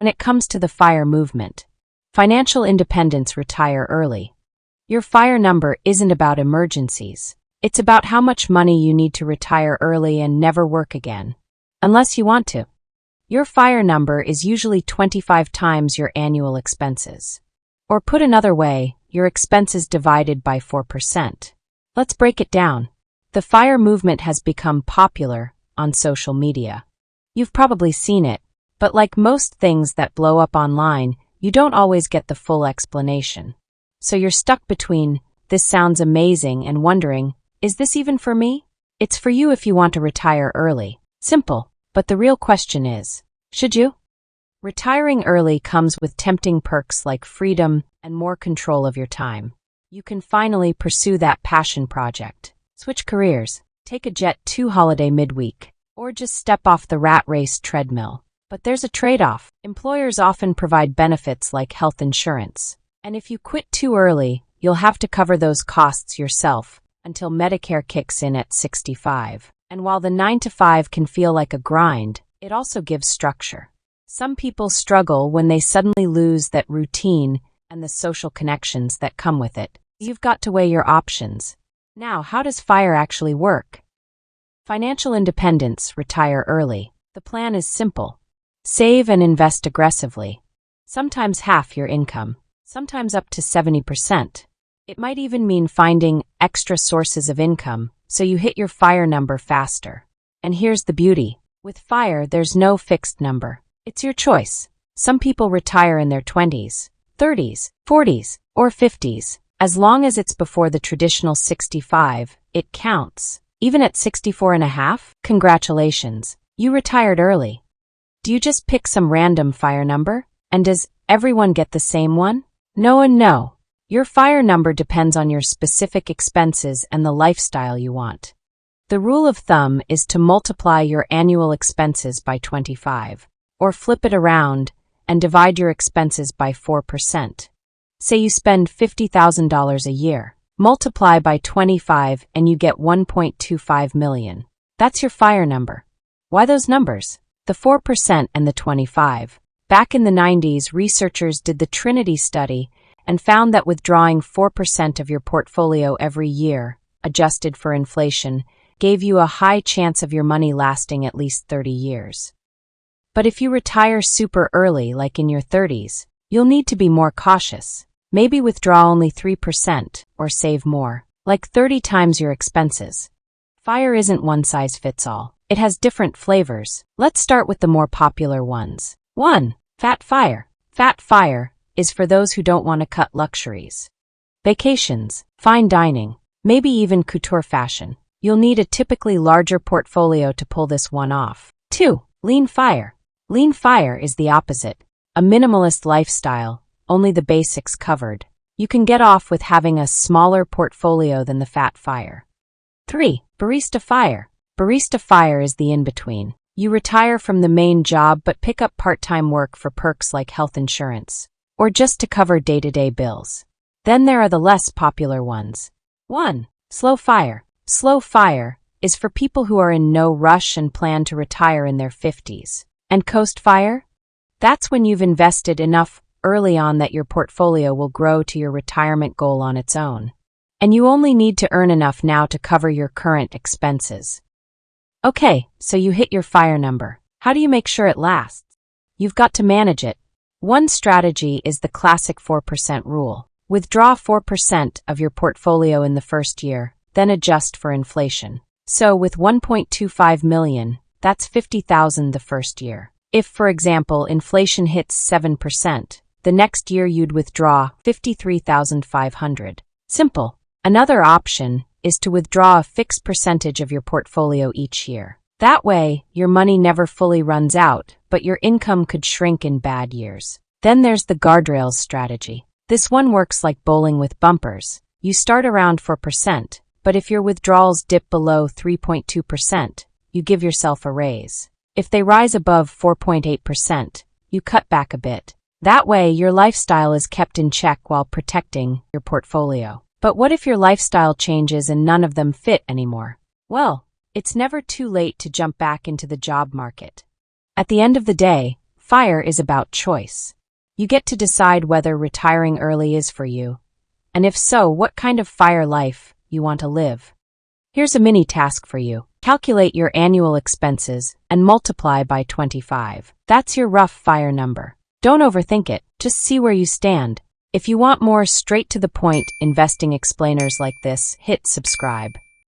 When it comes to the FIRE movement, financial independence, retire early. Your FIRE number isn't about emergencies. It's about how much money you need to retire early and never work again. Unless you want to. Your FIRE number is usually 25 times your annual expenses. Or put another way, your expenses divided by 4%. Let's break it down. The FIRE movement has become popular on social media. You've probably seen it, but like most things that blow up online, you don't always get the full explanation. So you're stuck between, "This sounds amazing," and wondering, "Is this even for me?" It's for you if you want to retire early. Simple, but the real question is, should you? Retiring early comes with tempting perks like freedom and more control of your time. You can finally pursue that passion project, switch careers, take a Jet2 holiday midweek, or just step off the rat race treadmill. But there's a trade-off. Employers often provide benefits like health insurance. And if you quit too early, you'll have to cover those costs yourself until Medicare kicks in at 65. And while the 9 to 5 can feel like a grind, it also gives structure. Some people struggle when they suddenly lose that routine and the social connections that come with it. You've got to weigh your options. Now, how does FIRE actually work? Financial independence, retire early. The plan is simple. Save and invest aggressively. Sometimes half your income, sometimes up to 70%. It might even mean finding extra sources of income so you hit your FIRE number faster. And here's the beauty. With FIRE, there's no fixed number. It's your choice. Some people retire in their 20s, 30s, 40s, or 50s. As long as it's before the traditional 65, it counts. Even at 64 and a half, congratulations, you retired early. Do you just pick some random FIRE number? And does everyone get the same one? No and no. Your FIRE number depends on your specific expenses and the lifestyle you want. The rule of thumb is to multiply your annual expenses by 25, or flip it around and divide your expenses by 4%. Say you spend $50,000 a year. Multiply by 25 and you get $1.25 million. That's your FIRE number. Why those numbers? The 4% and the 25. Back in the 90s, researchers did the Trinity study and found that withdrawing 4% of your portfolio every year, adjusted for inflation, gave you a high chance of your money lasting at least 30 years. But if you retire super early, like in your 30s, you'll need to be more cautious. Maybe withdraw only 3% or save more, like 30 times your expenses. FIRE isn't one size fits all. It has different flavors. Let's start with the more popular ones. 1. Fat FIRE. Fat FIRE is for those who don't want to cut luxuries. Vacations, fine dining, maybe even couture fashion. You'll need a typically larger portfolio to pull this one off. 2. Lean FIRE. Lean FIRE is the opposite. A minimalist lifestyle, only the basics covered. You can get off with having a smaller portfolio than the Fat FIRE. 3. Barista FIRE. Barista FIRE is the in-between. You retire from the main job but pick up part-time work for perks like health insurance, or just to cover day-to-day bills. Then there are the less popular ones. 1. Slow FIRE. Slow FIRE is for people who are in no rush and plan to retire in their 50s. And Coast FIRE? That's when you've invested enough early on that your portfolio will grow to your retirement goal on its own. And you only need to earn enough now to cover your current expenses. Okay, so you hit your FIRE number. How do you make sure it lasts? You've got to manage it. One strategy is the classic 4% rule. Withdraw 4% of your portfolio in the first year, then adjust for inflation. So with $1.25 million, that's $50,000 the first year. If, for example, inflation hits 7%, the next year you'd withdraw $53,500. Simple. Another option is to withdraw a fixed percentage of your portfolio each year. That way, your money never fully runs out, but your income could shrink in bad years. Then there's the guardrails strategy. This one works like bowling with bumpers. You start around 4%, but if your withdrawals dip below 3.2%, you give yourself a raise. If they rise above 4.8%, you cut back a bit. That way, your lifestyle is kept in check while protecting your portfolio. But what if your lifestyle changes and none of them fit anymore? Well, it's never too late to jump back into the job market. At the end of the day, Fire is about choice. You get to decide whether retiring early is for you, and if so, what kind of fire life you want to live. Here's a mini task for you. Calculate your annual expenses and multiply by 25. That's your rough fire number. Don't overthink it, just see where you stand. If you want more straight-to-the-point investing explainers like this, hit subscribe.